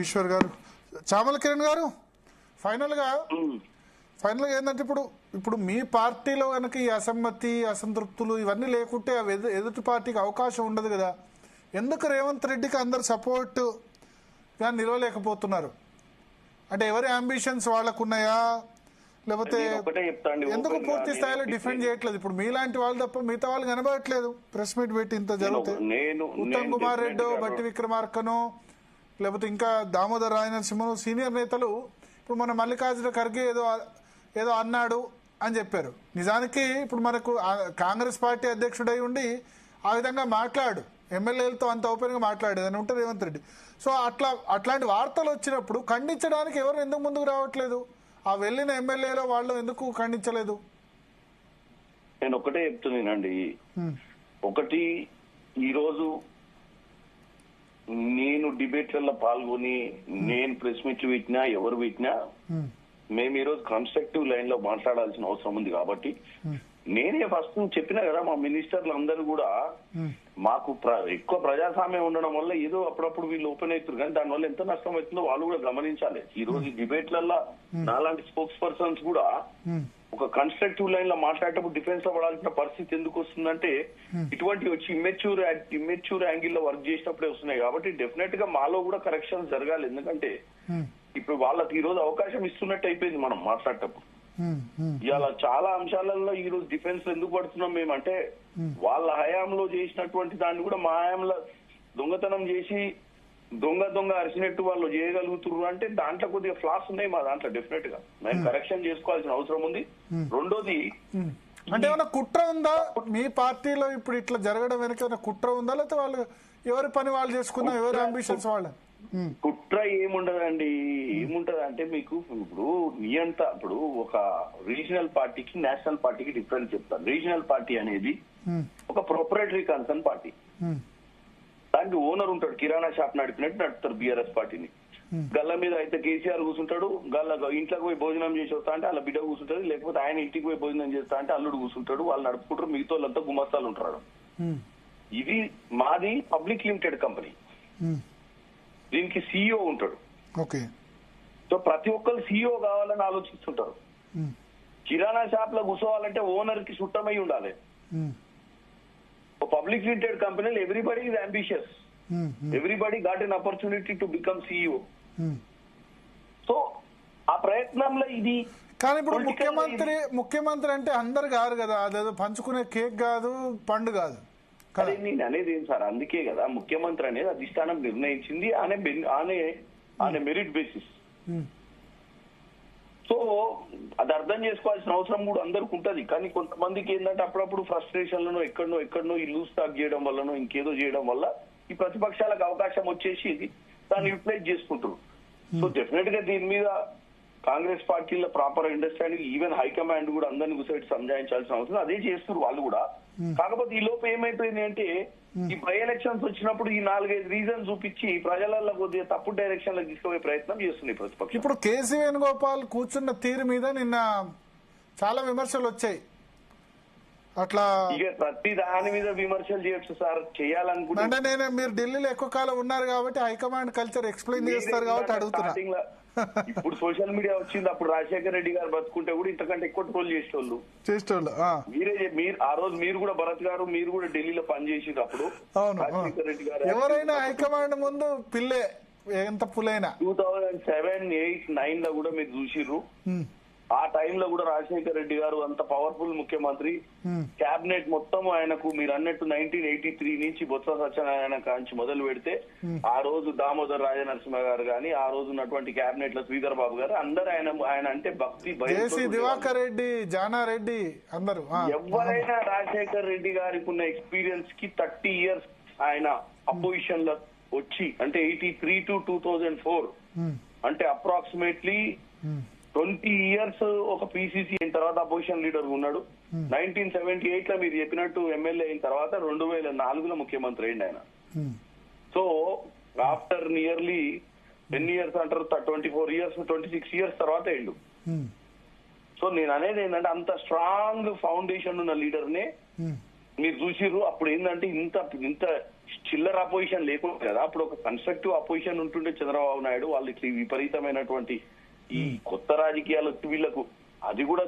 ఈశ్వర్ గారు. చామల కిరణ్ గారు, ఫైనల్గా ఏంటంటే ఇప్పుడు మీ పార్టీలో కనుక ఈ అసమ్మతి అసంతృప్తులు ఇవన్నీ లేకుంటే అవి ఎదుటి పార్టీకి అవకాశం ఉండదు కదా. ఎందుకు రేవంత్ రెడ్డికి అందరు సపోర్ట్గా నిలవలేకపోతున్నారు? అంటే ఎవరి అంబిషన్స్ వాళ్ళకున్నాయా, లేకపోతే ఎందుకు పూర్తి స్థాయిలో డిఫెండ్ చేయట్లేదు? ఇప్పుడు మీలాంటి వాళ్ళు తప్ప మిగతా వాళ్ళు కనబడట్లేదు. ప్రెస్ మీట్ పెట్టి ఇంత జరుగుతాయి. ఉత్తమ్ కుమార్ రెడ్డి, బట్టి విక్రమార్కను, లేకపోతే ఇంకా దామోదర్ రాజనరసింహను సీనియర్ నేతలు ఇప్పుడు మన మల్లికార్జున ఖర్గే ఏదో అన్నాడు అని చెప్పారు. నిజానికి ఇప్పుడు మనకు కాంగ్రెస్ పార్టీ అధ్యక్షుడై ఉండి ఆ విధంగా మాట్లాడు, ఎమ్మెల్యేలతో అంత ఓపెన్గా మాట్లాడేదని ఉంటుంది రేవంత్ రెడ్డి. సో అట్లాంటి వార్తలు వచ్చినప్పుడు ఖండించడానికి ఎవరు ఎందుకు ముందుకు రావట్లేదు? ఆ వెళ్ళిన ఎమ్మెల్యేలో వాళ్ళు ఎందుకు ఖండించలేదు? నేను ఒకటే చెప్తున్నానండి. ఒకటి, ఈరోజు నేను డిబేట్లలో పాల్గొని నేను ప్రెస్ మీట్లు పెట్టినా ఎవరు పెట్టినా మేము ఈరోజు కన్స్ట్రక్టివ్ లైన్ లో మాట్లాడాల్సిన అవసరం ఉంది. కాబట్టి నేనే ఫస్ట్ చెప్పినా కదా, మా మినిస్టర్లు అందరూ కూడా మాకు ఎక్కువ ప్రజాస్వామ్యం ఉండడం వల్ల ఏదో అప్పుడప్పుడు వీళ్ళు ఓపెన్ అవుతారు, కానీ దానివల్ల ఎంత నష్టం అవుతుందో వాళ్ళు కూడా గమనించాలి. ఈ రోజు డిబేట్లలో నాలాంటి స్పోక్స్ పర్సన్స్ కూడా ఒక కన్స్ట్రక్టివ్ లైన్ లో మాట్లాడేటప్పుడు డిఫెన్స్ లో పడాల్సిన పరిస్థితి ఎందుకు వస్తుందంటే ఇటువంటి వచ్చి ఇమ్మెచ్యూర్ యాంగిల్ లో వర్క్ చేసినప్పుడే వస్తున్నాయి. కాబట్టి డెఫినెట్ గా మాలో కూడా కరెక్షన్ జరగాలి. ఎందుకంటే ఇప్పుడు వాళ్ళకి ఈ రోజు అవకాశం ఇస్తున్నట్టు అయిపోయింది మనం మాట్లాడేటప్పుడు. ఇవాళ చాలా అంశాలలో ఈ రోజు డిఫెన్స్ ఎందుకు పడుతున్నాం మేమంటే, వాళ్ళ హయాంలో చేసినటువంటి దాన్ని కూడా మా హయాంలో దొంగతనం చేసి దొంగ అరిచినట్టు వాళ్ళు చేయగలుగుతున్నారు అంటే దాంట్లో కొద్దిగా ఫ్లాస్ ఉన్నాయి మా దాంట్లో. డెఫినెట్ గా మేము కరెక్షన్ చేసుకోవాల్సిన అవసరం ఉంది. రెండోది, అంటే ఏమైనా కుట్ర ఉందా మీ పార్టీలో? ఇప్పుడు ఇట్లా జరగడం వెనక ఏమైనా కుట్ర ఉందా, లేకపోతే వాళ్ళు ఎవరి పని వాళ్ళు చేసుకున్నా, ఎవరి అంబిషన్స్ వాళ్ళ? కుట్ర ఏముండదండి. ఏముంటది అంటే మీకు ఇప్పుడు ఒక రీజనల్ పార్టీకి నేషనల్ పార్టీకి డిఫరెన్స్ చెప్తాను. రీజనల్ పార్టీ అనేది ఒక ప్రొపరేటరీ కన్సర్న్ పార్టీ. దానికి ఓనర్ ఉంటాడు, కిరాణా షాప్ నడిపినట్టు నడుపుతారు బీఆర్ఎస్ పార్టీని. గల్ల మీద అయితే కేసీఆర్ కూర్చుంటాడు, ఇంట్లోకి పోయి భోజనం చేసి వస్తా అంటే అలా బిడ్డ కూర్చుంటది, లేకపోతే ఆయన ఇంటికి పోయి భోజనం చేస్తా అంటే అల్లుడు కూర్చుంటాడు, వాళ్ళు నడుపుకుంటారు, మిగతా వాళ్ళంతా గుమస్తాలు ఉంటారు. ఇది మాది పబ్లిక్ లిమిటెడ్ కంపెనీ. దీనికి సీఈఓ ఉంటాడు. సో ప్రతి ఒక్కరు సీఈఓ కావాలని ఆలోచిస్తుంటారు. కిరాణా షాప్ లో కూర్చోవాలంటే ఓనర్ కి చుట్టమై ఉండాలి. పబ్లిక్ లిమిటెడ్ కంపెనీలో everybody is ambitious, everybody got an opportunity to become CEO. So ఆ ప్రయత్నంలో ఇది. కానీ ఇప్పుడు ముఖ్యమంత్రి అంటే అందరు కాదు కదా, అదేదో పంచుకునే కేక్ కాదు, పండు కాదు. అదే నేను అనేది ఏం సార్, అందుకే కదా ముఖ్యమంత్రి అనేది అధిష్టానం నిర్ణయించింది ఆనే మెరిట్ బేసిస్. సో అది అర్థం చేసుకోవాల్సిన అవసరం కూడా అందరికి ఉంటది. కానీ కొంతమందికి ఏంటంటే అప్పుడప్పుడు ఫ్రస్ట్రేషన్లను ఎక్కడనో ఈ లూజ్ టాక్ చేయడం వల్లనో ఇంకేదో చేయడం వల్ల ఈ ప్రతిపక్షాలకు అవకాశం వచ్చేసి దాన్ని యూటిలైజ్ చేసుకుంటారు. సో డెఫినెట్ గా దీని మీద కాంగ్రెస్ పార్టీలో ప్రాపర్ అండర్స్టాండింగ్, ఈవెన్ హైకమాండ్ కూడా అందరిని కూర్చోబెట్టి సంజాయించాల్సిన అవసరం, అదే చేస్తున్నారు వాళ్ళు కూడా. కాకపోతే ఈ లోపు ఏమైపోయింది అంటే ఈ బై ఎలక్షన్స్ వచ్చినప్పుడు ఈ 4-5 రీజన్ చూపించి ప్రజలలో కొద్దిగా తప్పుడు డైరెక్షన్ లో తీసుకుపోయే ప్రయత్నం చేస్తుంది ప్రభుత్వం. ఇప్పుడు కేసీ వేణుగోపాల్ కూర్చున్న తీరు మీద నిన్న చాలా విమర్శలు వచ్చాయి. అట్లా ఇక ప్రతి దాని మీద విమర్శలు చేయొచ్చు సార్, చేయాలనుకుంటే. అంటే మీరు ఢిల్లీలో ఎక్కువ కాలం ఉన్నారు కాబట్టి హైకమాండ్ కల్చర్ ఎక్స్ప్లెయిన్ చేస్తారు కాబట్టి అడుగుతున్నా. ఇప్పుడు సోషల్ మీడియా వచ్చింది, అప్పుడు రాజశేఖర రెడ్డి గారు బతుకుంటే కూడా ఇంతకంటే ఎక్కువ ట్రోల్ చేసేవాళ్ళు. ఆ రోజు మీరు కూడా భరత్ గారు మీరు కూడా ఢిల్లీలో పనిచేసింది అప్పుడు. రాజశేఖర రెడ్డి గారు ఎవరైనా హైకమాండ్ ముందు పిల్లే, ఎంత పులైనా. 2007, 8, 9 లో కూడా మీరు చూసిర్రు. ఆ టైంలో కూడా రాజశేఖర రెడ్డి గారు అంత పవర్ఫుల్ ముఖ్యమంత్రి. క్యాబినెట్ మొత్తం ఆయనకు మీరు అన్నట్టు 1983 నుంచి బొత్స సత్యనారాయణ కాంచి మొదలు పెడితే ఆ రోజు దామోదర్ రాజనరసింహ గారు గాని, ఆ రోజు ఉన్నటువంటి క్యాబినెట్ లో శ్రీధర్ బాబు గారు అందరూ ఆయన అంటే భక్తి దివాకర్ రెడ్డి, జానారెడ్డి అందరూ. ఎవరైనా రాజశేఖర రెడ్డి గారికి ఉన్న ఎక్స్పీరియన్స్ కి 30 years ఆయన అపోజిషన్ లో వచ్చి, అంటే 83 to 2004 అంటే అప్రాక్సిమేట్లీ 20 years ఒక పీసీసీ అయిన తర్వాత అపోజిషన్ లీడర్ ఉన్నాడు. 1978 లో మీరు చెప్పినట్టు ఎమ్మెల్యే అయిన తర్వాత 2004లో ముఖ్యమంత్రి అయింది ఆయన. సో ఆఫ్టర్ నియర్లీ 10 years అంటారు, 24 years 26 years తర్వాత అయిండు. సో నేను అనేది ఏంటంటే అంత స్ట్రాంగ్ ఫౌండేషన్ ఉన్న లీడర్ నే మీరు చూసిర్రు. అప్పుడు ఏంటంటే ఇంత చిల్లర అపోజిషన్ లేకుండా కదా, అప్పుడు ఒక కన్స్ట్రక్టివ్ అపోజిషన్ ఉంటుండే చంద్రబాబు నాయుడు. వాళ్ళు ఇట్లా విపరీతమైనటువంటి ఈ కొత్త రాజకీయాలు వీళ్ళకు అది కూడా